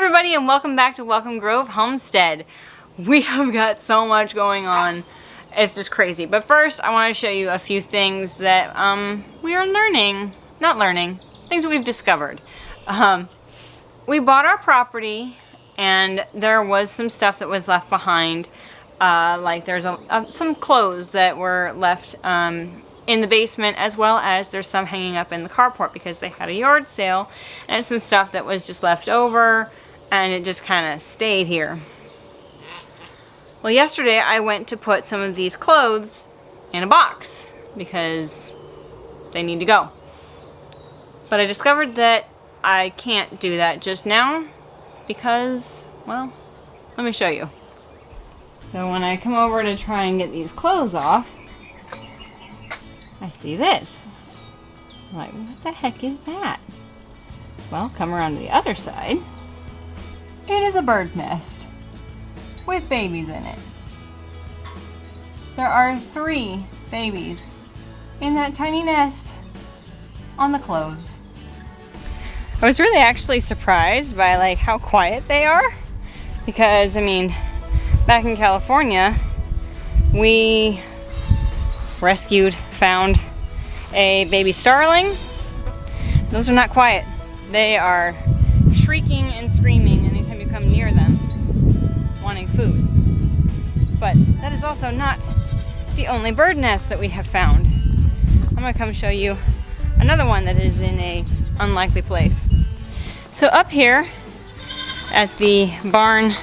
everybody, and welcome back to Welcome Grove Homestead. We have got so much going on. It's just crazy. But first, I want to show you a few things that we are learning. Not learning. Things that we've discovered. We bought our property, and there was some stuff that was left behind. Like there's some clothes that were left in the basement, as well as there's some hanging up in the carport because they had a yard sale, and it's some stuff that was just left over and it just kind of stayed here. Well, yesterday I went to put some of these clothes in a box because they need to go, but I discovered that I can't do that just now because, well, let me show you. So when I come over to try and get these clothes off, I see this. I'm like, what the heck is that? Well, come around to the other side. It is a bird nest with babies in it. There are 3 babies in that tiny nest on the clothes. I was really actually surprised by like how quiet they are, because I mean, back in California, we found a baby starling. Those are not quiet. They are shrieking and screaming anytime you come near them, wanting food. But that is also not the only bird nest that we have found. I'm gonna come show you another one that is in a unlikely place. So up here at the barn,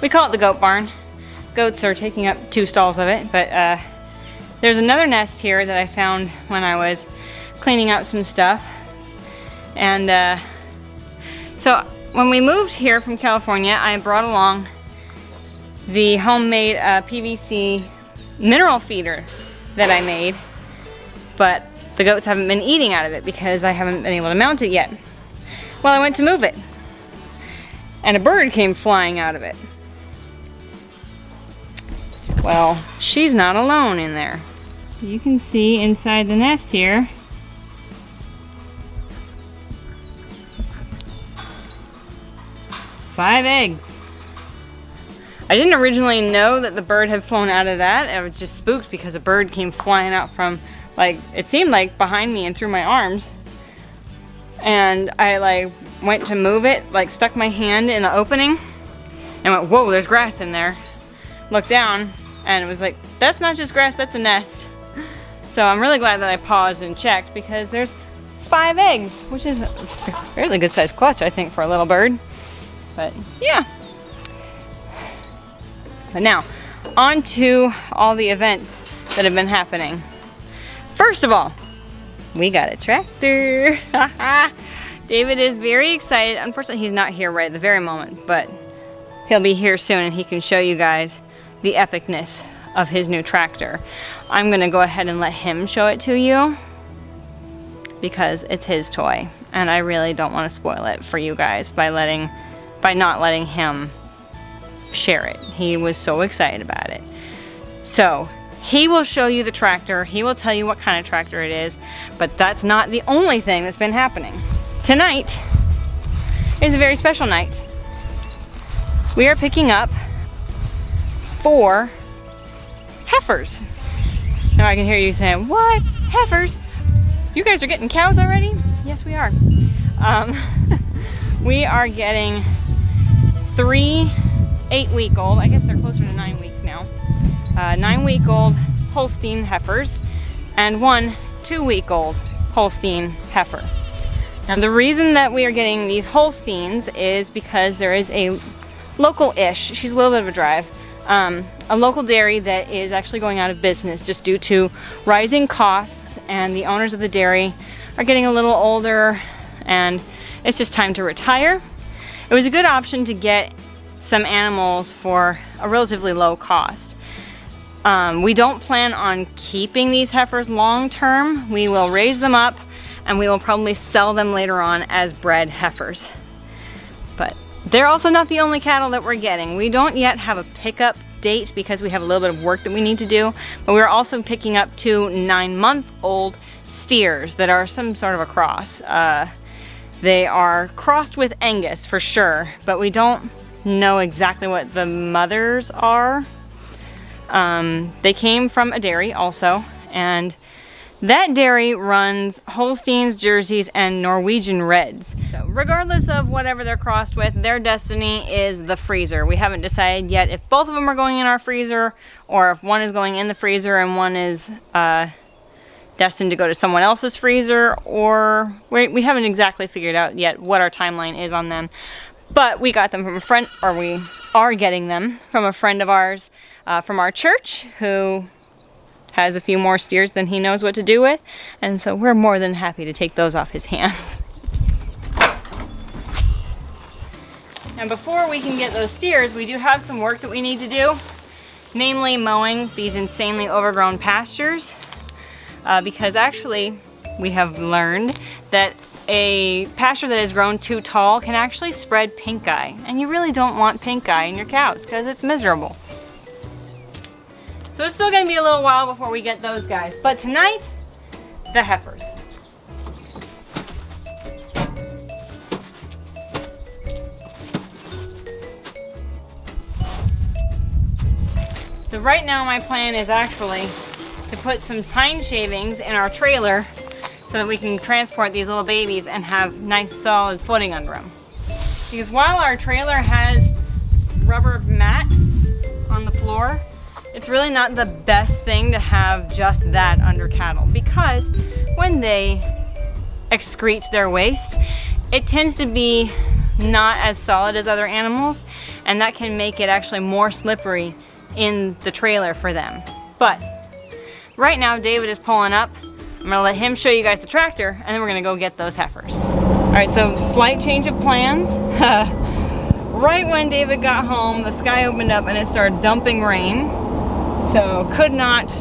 we call it the goat barn. Goats are taking up 2 stalls of it, but there's another nest here that I found when I was cleaning out some stuff. And so when we moved here from California, I brought along the homemade PVC mineral feeder that I made, but the goats haven't been eating out of it because I haven't been able to mount it yet. Well, I went to move it, and a bird came flying out of it. Well, she's not alone in there. You can see inside the nest here, five eggs. I didn't originally know that the bird had flown out of that. I was just spooked because a bird came flying out from, like, it seemed like behind me and through my arms. And I like went to move it, like stuck my hand in the opening and went, whoa, there's grass in there. Looked down, and it was like, that's not just grass, that's a nest. So I'm really glad that I paused and checked, because there's 5 eggs, which is a fairly good sized clutch, I think, for a little bird. But yeah. But now, on to all the events that have been happening. First of all, we got a tractor. David is very excited. Unfortunately, he's not here right at the very moment, but he'll be here soon and he can show you guys the epicness of his new tractor. I'm gonna go ahead and let him show it to you because it's his toy, and I really don't want to spoil it for you guys by not letting him share it. He was so excited about it. So he will show you the tractor. He will tell you what kind of tractor it is, but that's not the only thing that's been happening. Tonight is a very special night. We are picking up 4 heifers. Now I can hear you saying, what? Heifers? You guys are getting cows already? Yes, we are. We are getting 3 8-week-old, I guess they're closer to 9 weeks now, 9-week-old Holstein heifers, and 1 2-week-old Holstein heifer. Now the reason that we are getting these Holsteins is because there is a local-ish, she's a little bit of a drive, a local dairy that is actually going out of business just due to rising costs, and the owners of the dairy are getting a little older and it's just time to retire. It was a good option to get some animals for a relatively low cost. We don't plan on keeping these heifers long term. We will raise them up and we will probably sell them later on as bred heifers. But they're also not the only cattle that we're getting. We don't yet have a pickup date because we have a little bit of work that we need to do, but we're also picking up 2 9-month-old steers that are some sort of a cross. They are crossed with Angus for sure, but we don't know exactly what the mothers are. They came from a dairy also, and that dairy runs Holsteins, Jerseys, and Norwegian Reds. So regardless of whatever they're crossed with, their destiny is the freezer. We haven't decided yet if both of them are going in our freezer, or if one is going in the freezer and one is destined to go to someone else's freezer, or we haven't exactly figured out yet what our timeline is on them. But we got them from a friend, or we are getting them from a friend of ours from our church who has a few more steers than he knows what to do with, and so we're more than happy to take those off his hands. And before we can get those steers, we do have some work that we need to do, namely mowing these insanely overgrown pastures, because actually we have learned that a pasture that has grown too tall can actually spread pink eye, and you really don't want pink eye in your cows because it's miserable. So it's still gonna be a little while before we get those guys. But tonight, the heifers. So right now my plan is actually to put some pine shavings in our trailer so that we can transport these little babies and have nice solid footing under them. Because while our trailer has rubber mats on the floor, it's really not the best thing to have just that under cattle, because when they excrete their waste, it tends to be not as solid as other animals, and that can make it actually more slippery in the trailer for them. But right now David is pulling up. I'm gonna let him show you guys the tractor, and then we're gonna go get those heifers. All right, so slight change of plans. Right when David got home, the sky opened up and it started dumping rain. So could not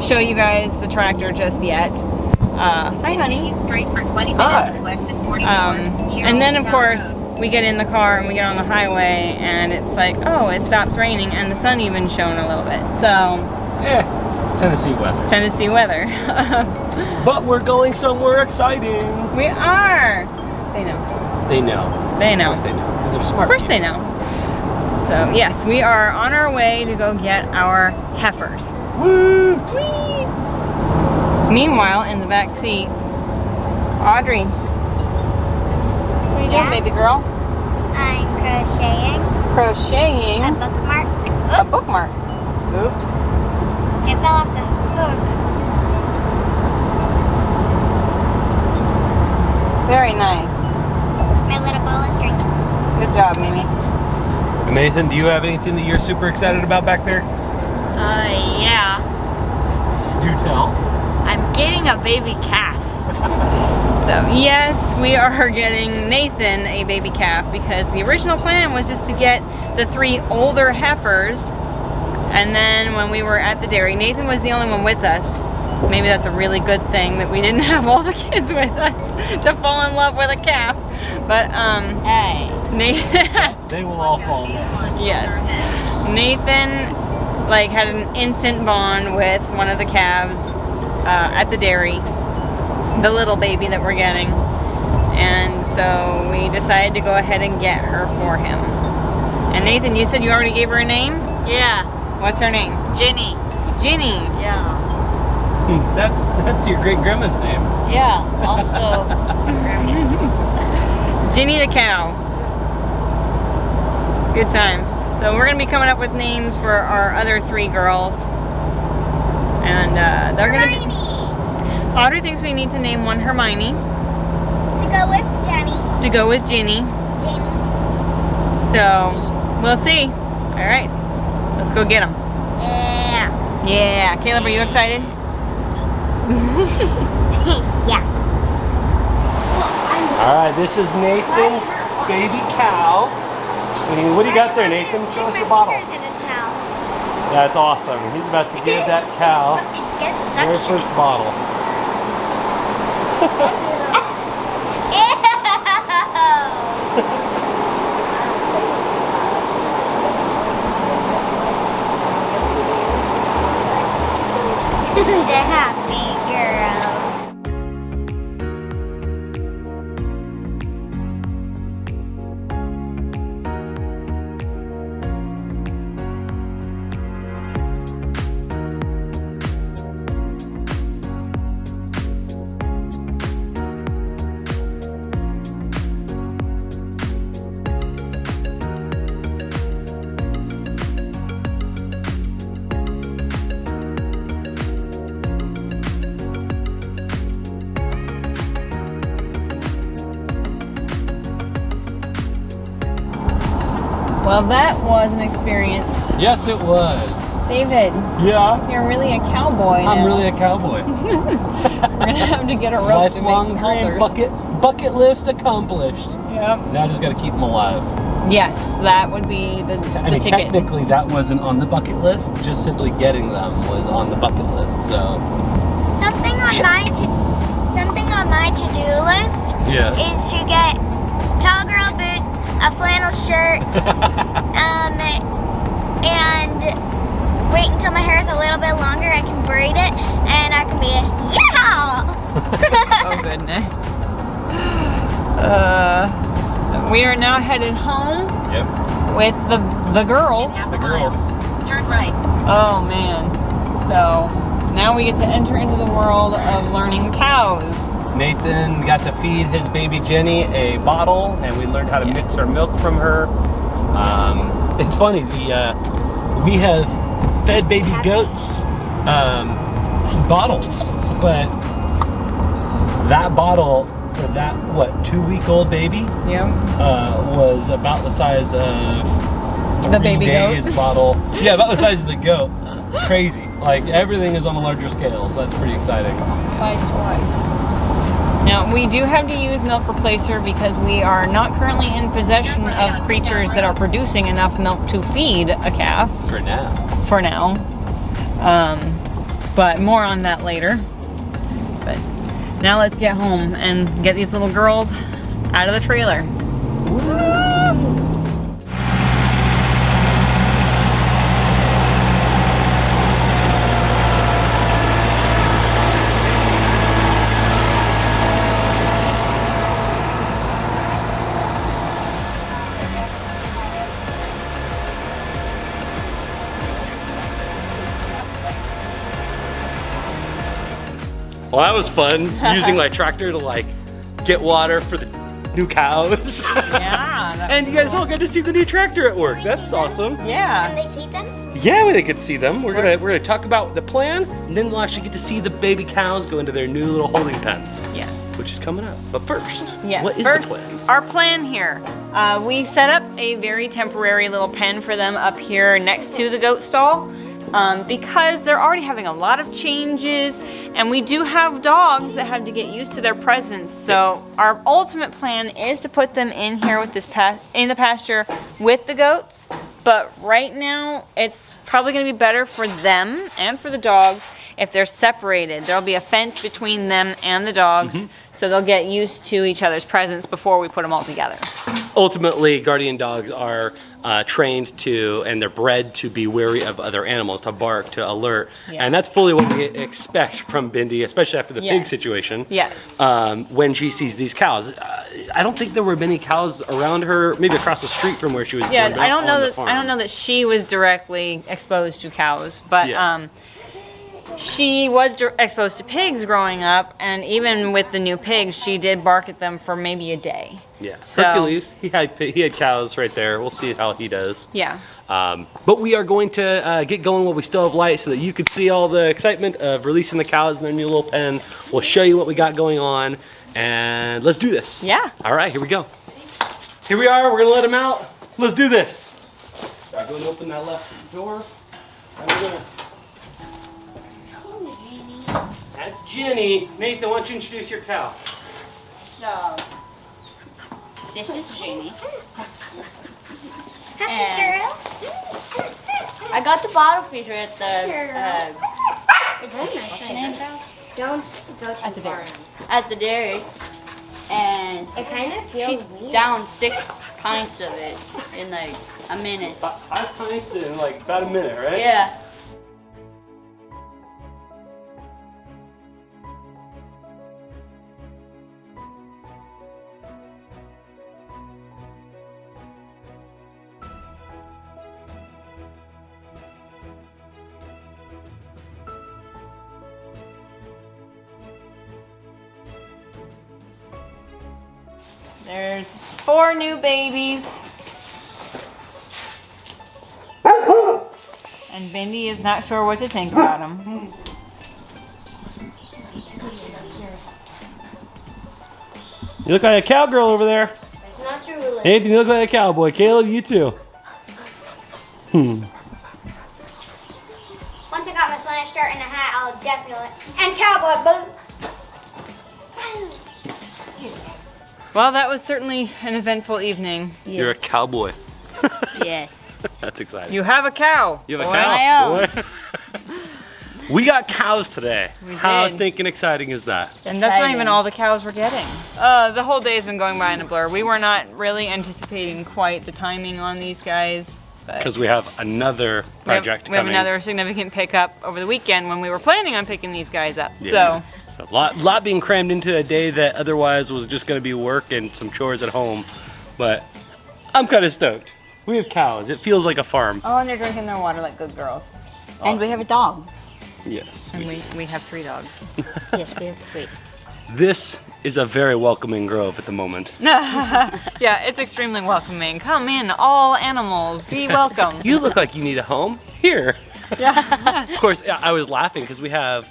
show you guys the tractor just yet. Hi honey. Straight for 20 minutes to exit 44. And then of course we get in the car and we get on the highway and it's like, oh, it stops raining and the sun even shone a little bit. So yeah, it's Tennessee weather. Tennessee weather. But we're going somewhere exciting. We are. They know. They know. They know. Of course they know, because they're smart. Of course they know. So yes, we are on our way to go get our heifers. Woot! Whee! Meanwhile, in the back seat, Audrey. What are you doing, baby girl? I'm crocheting. Crocheting. A bookmark. Oops. A bookmark. Oops. It fell off the hook. Very nice. My little ball of string. Good job, Mimi. Nathan, do you have anything that you're super excited about back there? Yeah. Do tell. I'm getting a baby calf. So yes, we are getting Nathan a baby calf because the original plan was just to get the 3 older heifers, and then when we were at the dairy, Nathan was the only one with us. Maybe that's a really good thing that we didn't have all the kids with us to fall in love with a calf. But Hey. Nathan, They will all fall in love. yes, Nathan like had an instant bond with one of the calves at the dairy, the little baby that we're getting, and so we decided to go ahead and get her for him. And Nathan, you said you already gave her a name? Yeah. What's her name? Jenny. Ginny. Yeah. That's your great grandma's name. Yeah. Also. Ginny the cow. Good times. So we're gonna be coming up with names for our other 3 girls, and they're gonna be. Audrey thinks we need to name one Hermione To go with Jenny. to go with Ginny. Jamie. So we'll see. All right, let's go get them. Yeah. Yeah, Caleb, are you excited? Yeah. All right, this is Nathan's baby cow. And what do you got there, Nathan? Show us your bottle. That's awesome. He's about to give that cow It gets their suction. first bottle. Who's a happy girl? Well, that was an experience. Yes, it was. David, Yeah. you're really a cowboy now. I'm really a cowboy. We're gonna have to get a rope to make Lifelong some dream, halters. bucket list accomplished. Yep. Now I just gotta keep them alive. Yes, that would be the I mean, ticket. technically that wasn't on the bucket list. Just simply getting them was on the bucket list. So. Something on my to-do list Yeah. is to get cowgirl boots, a flannel shirt, and wait until my hair is a little bit longer. I can braid it, and I can be Oh goodness. We are now headed home Yep. with the girls. The girls. Turn right. Oh man. So now we get to enter into the world of learning cows. Nathan got to feed his baby Jenny a bottle, and we learned how to mix her milk from her. It's funny, we have fed baby goats bottles, but that bottle for that 2-week-old baby Yep. was about the size of The baby days goat. bottle. Yeah, about the size of the goat. It's crazy. Like everything is on a larger scale, so that's pretty exciting. By twice. Now, we do have to use milk replacer because we are not currently in possession of creatures that are producing enough milk to feed a calf For now. for now. But more on that later. But now let's get home and get these little girls out of the trailer. Well, that was fun, using my tractor to like get water for the new cows. Yeah. that And was you guys cool. all got to see the new tractor at work. That's awesome. Can Yeah. they see them? Yeah, they could see them. We're gonna talk about the plan, and then we'll actually get to see the baby cows go into their new little holding pen, Yes. which is coming up. But first, Yes. what is First, the plan? our plan here. We set up a very temporary little pen for them up here next to the goat stall because they're already having a lot of changes, and we do have dogs that have to get used to their presence. So our ultimate plan is to put them in here with this in the pasture with the goats. But right now, it's probably going to be better for them and for the dogs if they're separated. There'll be a fence between them and the dogs, so they'll get used to each other's presence before we put them all together. Ultimately, guardian dogs are trained to, and they're bred to be wary of other animals, to bark, to alert. Yes. And that's fully what we expect from Bindi, especially after the pig Yes. situation. Yes. When she sees these cows. I don't think there were many cows around her, maybe across the street from where she was Yeah, born, I don't on know the that farm. she was directly exposed to cows, but Yeah. she was exposed to pigs growing up, and even with the new pigs, she did bark at them for maybe a day. Yeah, So- Hercules, he had cows right there. We'll see how he does. Yeah. But we are going to get going while we still have light so that you can see all the excitement of releasing the cows in their new little pen. We'll show you what we got going on, and let's do this. Yeah. All right, here we go. Here we are, we're gonna let them out. Let's do this. I'm going to open that left door. And we're gonna... That's Jenny. Nathan, why don't you introduce your cow? So, this is Jamie. Happy girl. I got the bottle feeder at the What's your name? Don't go too the far. dairy. At the dairy, and It kind of she feels weird. downed 6 pints of it in like a minute. 5 pints in like about a minute, right? Yeah. There's 4 new babies. And Bindi is not sure what to think about them. You look like a cowgirl over there. Not truly. Nathan, you look like a cowboy. Caleb, you too. Once I got my flannel shirt and a hat, I'll definitely, and cowboy boots. Well, that was certainly an eventful evening. You're a cowboy. Yeah. That's exciting. You have a cow. You have a Boy. cow? I own. Boy. We got cows today. We How did. stinking exciting is that? And that's not even Exciting. all the cows we're getting. The whole day's been going by in a blur. We were not really anticipating quite the timing on these guys. Because we have another project we have coming. another significant pickup over the weekend when we were planning on picking these guys up. Yeah. So a lot being crammed into a day that otherwise was just going to be work and some chores at home. But I'm kind of stoked. We have cows. It feels like a farm. Oh, and they're drinking their water like good girls. And we have a dog. Yes. And we have 3 dogs. Yes, we have 3. This is a very welcoming grove at the moment. Yeah, it's extremely welcoming. Come in, all animals. Be welcome. You look like you need a home. Here. Yeah. Of course, I was laughing because we have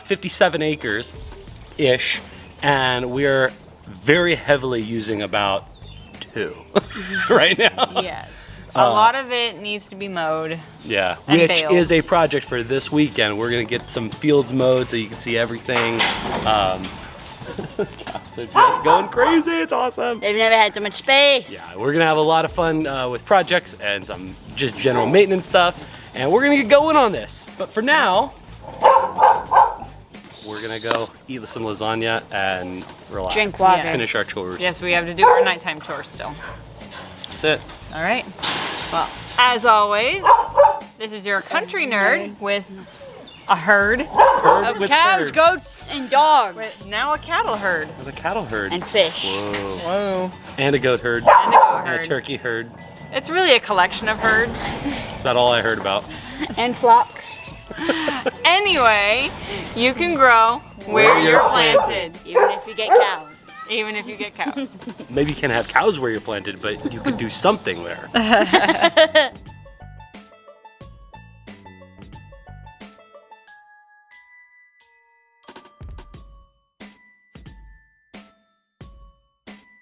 57 acres-ish, and we're very heavily using about 2 right now. Yes. A lot of it needs to be mowed. Yeah, And which baled. is a project for this weekend. We're gonna get some fields mowed so you can see everything. So just going crazy. It's awesome. They've never had so much space. Yeah, we're gonna have a lot of fun with projects and some just general maintenance stuff, and we're gonna get going on this. But for now, we're gonna go eat some lasagna and relax. Drink water. Yes. Finish our chores. Yes, we have to do our nighttime chores still. That's it. All right. Well, as always, this is your country nerd with a herd. Herd Of with cows, birds. goats, and dogs. With now a cattle herd. With a cattle herd. And fish. Whoa. Whoa. And a goat herd. And a goat And a herd. turkey herd. It's really a collection of herds. That's all I heard about. And flocks. Anyway, you can grow where you're planted, Even if you get cows. even if you get cows. Maybe you can't have cows where you're planted, but you could do something there.